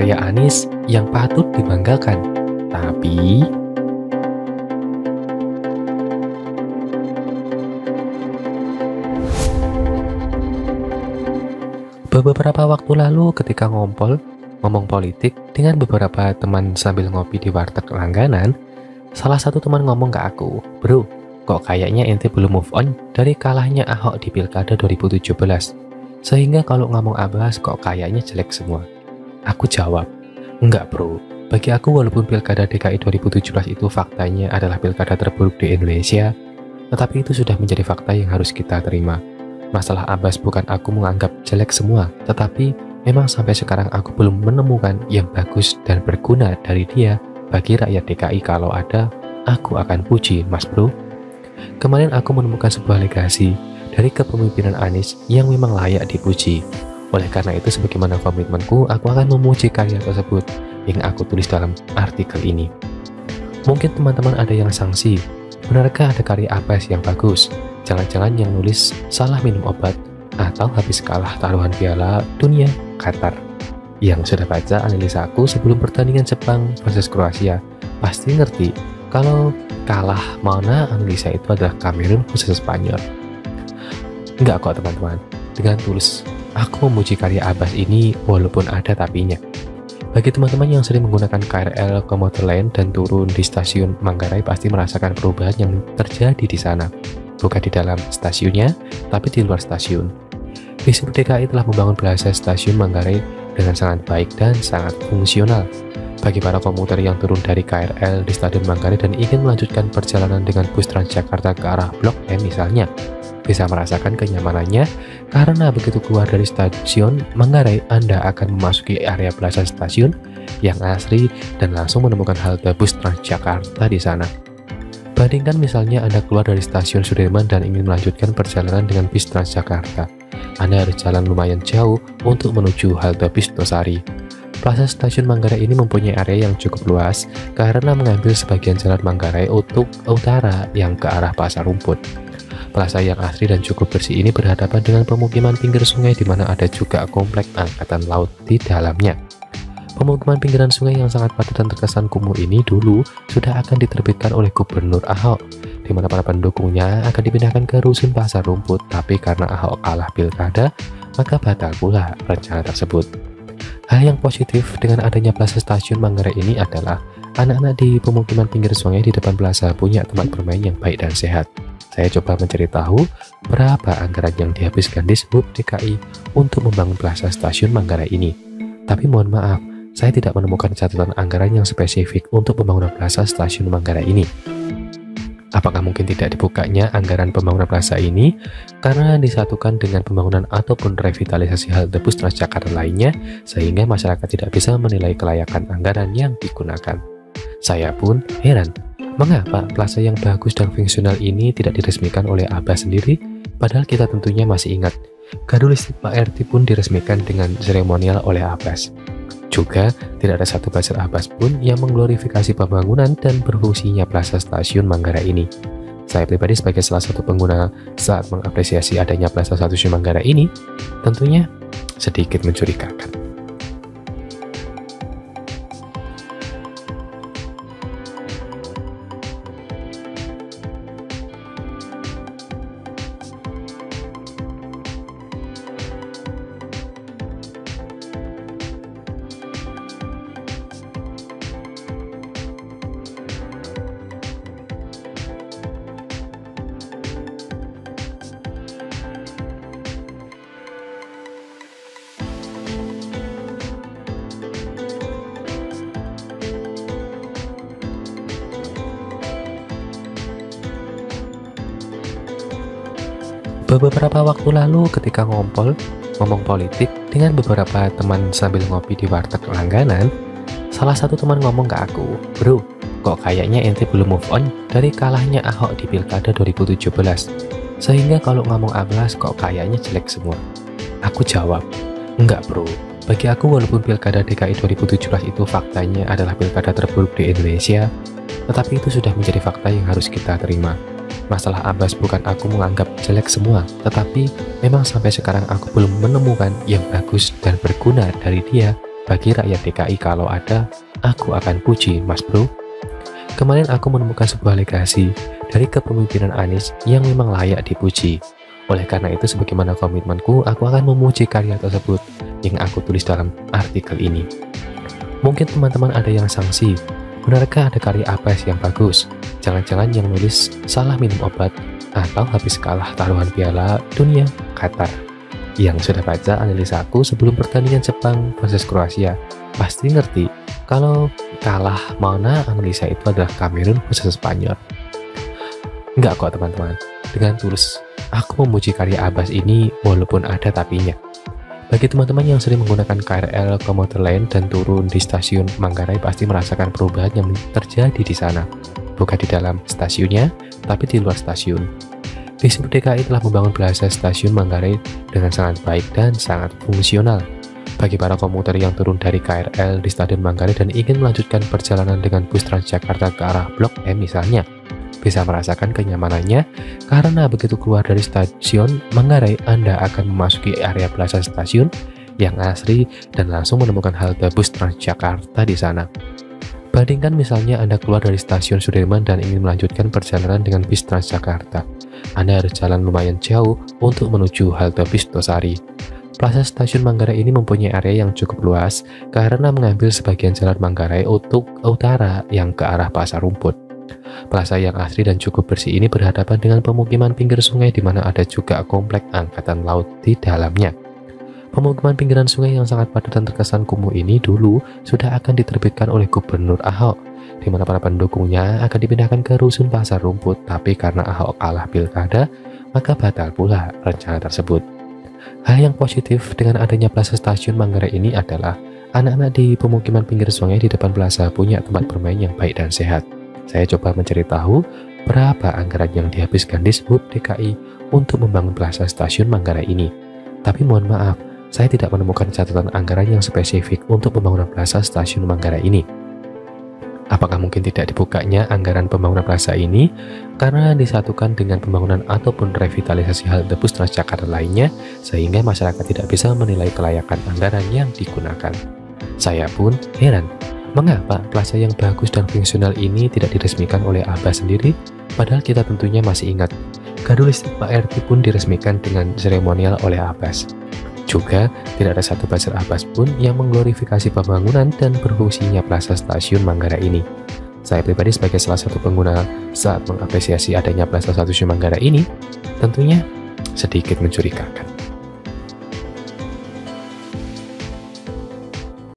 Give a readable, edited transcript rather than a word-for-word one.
karya Anies yang patut dibanggakan. Tapi beberapa waktu lalu ketika ngomong politik dengan beberapa teman sambil ngopi di warteg langganan, salah satu teman ngomong ke aku, "Bro, kok kayaknya ente belum move on dari kalahnya Ahok di Pilkada 2017. Sehingga kalau ngomong Abbas kok kayaknya jelek semua." Aku jawab, "Enggak bro, bagi aku walaupun Pilkada DKI 2017 itu faktanya adalah pilkada terburuk di Indonesia, tetapi itu sudah menjadi fakta yang harus kita terima. Masalah Abbas bukan aku menganggap jelek semua, tetapi memang sampai sekarang aku belum menemukan yang bagus dan berguna dari dia bagi rakyat DKI. Kalau ada, aku akan puji mas bro." Kemarin aku menemukan sebuah legasi dari kepemimpinan Anies yang memang layak dipuji. Oleh karena itu, sebagaimana komitmenku, aku akan memuji karya tersebut yang aku tulis dalam artikel ini. Mungkin teman-teman ada yang sanksi, benarkah ada karya Abbas yang bagus? Jangan-jangan yang nulis salah minum obat atau habis kalah taruhan Piala Dunia Qatar. Yang sudah baca analisaku sebelum pertandingan Jepang versus Kroasia pasti ngerti kalau kalah mana analisa itu adalah Kamerun versus Spanyol. Enggak kok teman-teman, dengan tulus aku memuji karya Abbas ini walaupun ada tapinya. Bagi teman-teman yang sering menggunakan KRL komuter lain dan turun di stasiun Manggarai pasti merasakan perubahan yang terjadi di sana. Bukan di dalam stasiunnya, tapi di luar stasiun. Dishub DKI telah membangun Plaza Stasiun Manggarai dengan sangat baik dan sangat fungsional. Bagi para komuter yang turun dari KRL di Stasiun Manggarai dan ingin melanjutkan perjalanan dengan bus Transjakarta ke arah Blok M misalnya, bisa merasakan kenyamanannya karena begitu keluar dari stasiun Manggarai, Anda akan memasuki area Plaza Stasiun yang asri dan langsung menemukan halte bus Transjakarta di sana. Bandingkan misalnya Anda keluar dari stasiun Sudirman dan ingin melanjutkan perjalanan dengan bis Transjakarta. Anda harus jalan lumayan jauh untuk menuju halte bis Tosari. Plaza Stasiun Manggarai ini mempunyai area yang cukup luas karena mengambil sebagian jalan Manggarai untuk utara yang ke arah Pasar Rumput. Plaza yang asri dan cukup bersih ini berhadapan dengan pemukiman pinggir sungai di mana ada juga komplek angkatan laut di dalamnya. Pemukiman pinggiran sungai yang sangat padat dan terkesan kumuh ini dulu sudah akan diterbitkan oleh Gubernur Ahok, di mana para pendukungnya akan dipindahkan ke rusun Pasar Rumput, tapi karena Ahok kalah pilkada, maka batal pula rencana tersebut. Hal yang positif dengan adanya Plaza Stasiun Manggarai ini adalah anak-anak di pemukiman pinggir sungai di depan plaza punya tempat bermain yang baik dan sehat. Saya coba mencari tahu berapa anggaran yang dihabiskan di Dishub DKI untuk membangun Plaza Stasiun Manggarai ini. Tapi mohon maaf, saya tidak menemukan catatan anggaran yang spesifik untuk pembangunan Plaza Stasiun Manggarai ini. Apakah mungkin tidak dibukanya anggaran pembangunan plaza ini karena disatukan dengan pembangunan ataupun revitalisasi halte bus Transjakarta lainnya, sehingga masyarakat tidak bisa menilai kelayakan anggaran yang digunakan? Saya pun heran, mengapa plaza yang bagus dan fungsional ini tidak diresmikan oleh Abbas sendiri, padahal kita tentunya masih ingat, gardu listrik Pak RT pun diresmikan dengan seremonial oleh Abbas. Juga, tidak ada satu buzzer Abbas pun yang mengglorifikasi pembangunan dan berfungsinya Plaza Stasiun Manggarai ini. Saya pribadi sebagai salah satu pengguna saat mengapresiasi adanya Plaza Stasiun Manggarai ini, tentunya sedikit mencurigakan. Beberapa waktu lalu ketika ngomong politik dengan beberapa teman sambil ngopi di warteg langganan, salah satu teman ngomong ke aku, "Bro, kok kayaknya ente belum move on dari kalahnya Ahok di Pilkada 2017. Sehingga kalau ngomong Abbas kok kayaknya jelek semua." Aku jawab, "Enggak bro, bagi aku walaupun Pilkada DKI 2017 itu faktanya adalah pilkada terburuk di Indonesia, tetapi itu sudah menjadi fakta yang harus kita terima. Masalah Abbas bukan aku menganggap jelek semua, tetapi memang sampai sekarang aku belum menemukan yang bagus dan berguna dari dia bagi rakyat DKI kalau ada, aku akan puji, Mas Bro. Kemarin aku menemukan sebuah legasi dari kepemimpinan Anies yang memang layak dipuji. Oleh karena itu, sebagaimana komitmenku, aku akan memuji karya tersebut yang aku tulis dalam artikel ini. Mungkin teman-teman ada yang sanksi, benarkah ada karya Abbas yang bagus? Jangan-jangan yang nulis salah minum obat atau habis kalah taruhan Piala Dunia Qatar. Yang sudah baca analisa aku sebelum pertandingan Jepang versus Kroasia pasti ngerti kalau kalah mana analisa itu adalah Kamerun versus Spanyol. Enggak kok teman-teman, dengan tulus aku memuji karya Abbas ini walaupun ada tapinya. Bagi teman-teman yang sering menggunakan KRL komuter lain dan turun di stasiun Manggarai pasti merasakan perubahan yang terjadi di sana. Bukan di dalam stasiunnya, tapi di luar stasiun. Dishub DKI telah membangun belasan stasiun Manggarai dengan sangat baik dan sangat fungsional. Bagi para komuter yang turun dari KRL di Stadion Manggarai dan ingin melanjutkan perjalanan dengan bus Transjakarta ke arah Blok M misalnya, bisa merasakan kenyamanannya karena begitu keluar dari stasiun Manggarai, Anda akan memasuki area belasan stasiun yang asri dan langsung menemukan halte bus Transjakarta di sana. Bandingkan misalnya Anda keluar dari stasiun Sudirman dan ingin melanjutkan perjalanan dengan bis Transjakarta. Anda harus jalan lumayan jauh untuk menuju halte bis Tosari. Plaza Stasiun Manggarai ini mempunyai area yang cukup luas karena mengambil sebagian jalan Manggarai untuk utara yang ke arah Pasar Rumput. Plaza yang asri dan cukup bersih ini berhadapan dengan pemukiman pinggir sungai di mana ada juga komplek Angkatan Laut di dalamnya. Pemukiman pinggiran sungai yang sangat padat dan terkesan kumuh ini dulu sudah akan diterbitkan oleh Gubernur Ahok, di mana para pendukungnya akan dipindahkan ke rusun Pasar Rumput, tapi karena Ahok kalah pilkada, maka batal pula rencana tersebut. Hal yang positif dengan adanya Plaza Stasiun Manggarai ini adalah anak-anak di pemukiman pinggir sungai di depan plaza punya tempat bermain yang baik dan sehat. Saya coba mencari tahu berapa anggaran yang dihabiskan Dishub DKI untuk membangun Plaza Stasiun Manggarai ini. Tapi mohon maaf, saya tidak menemukan catatan anggaran yang spesifik untuk pembangunan Plaza Stasiun Manggarai ini. Apakah mungkin tidak dibukanya anggaran pembangunan plaza ini karena disatukan dengan pembangunan ataupun revitalisasi halte bus Transjakarta lainnya sehingga masyarakat tidak bisa menilai kelayakan anggaran yang digunakan? Saya pun heran, mengapa plaza yang bagus dan fungsional ini tidak diresmikan oleh Abbas sendiri? Padahal kita tentunya masih ingat, gardu listrik Pak RT pun diresmikan dengan seremonial oleh Abbas. Juga, tidak ada satu buzzer Abbas pun yang mengglorifikasi pembangunan dan berfungsinya Plaza Stasiun Manggarai ini. Saya pribadi sebagai salah satu pengguna saat mengapresiasi adanya Plaza Stasiun Manggarai ini, tentunya sedikit mencurigakan.